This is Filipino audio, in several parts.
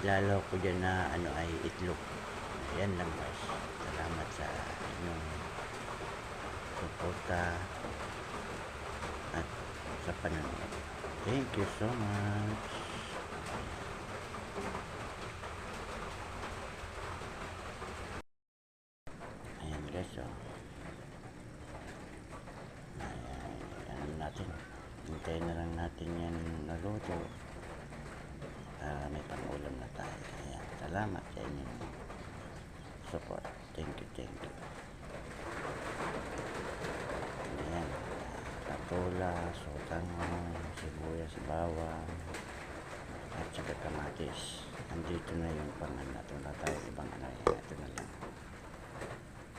ilalaw ko dyan na ano ay itlog. Ayan lang guys. Salamat sa inyong suporta at sa panonood. Thank you so much. Ayan guys, oh. Ayan natin. Hintayin na lang natin yan naluto. May pangulam na tayo. Ayan. Salamat sa inyong support. Thank you, thank you. Ayan. Katula, sotangon, sibuyas, bawang, at saka kamatis. Andito na yung pangan na. Ito na tayo ibang ano. Ayan. Ito na lang.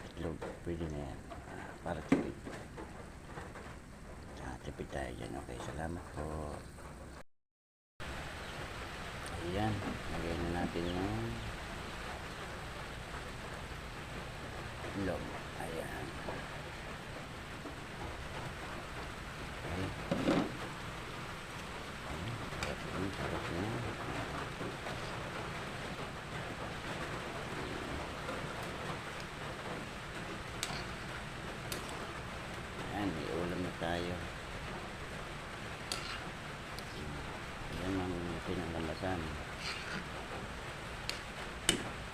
Itlog. Pwede na yan. Para tipid. Tipid tayo dyan. Okay. Salamat po. Ayan, lagay na natin yung itlog. Ayan. Okay. Sarap na. Ayan, may ulam na tayo. Ayan ang pinangalasan.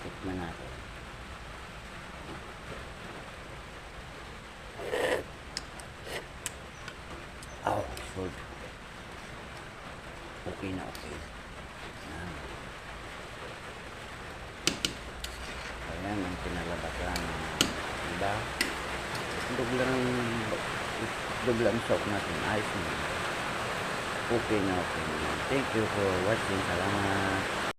Tikman natin. Oh, food. Okay na, okay. Ayan ang pinalabasan. Diba? Duglang soak natin. Ayos na. Okay na, okay. Thank you for watching. Salamat.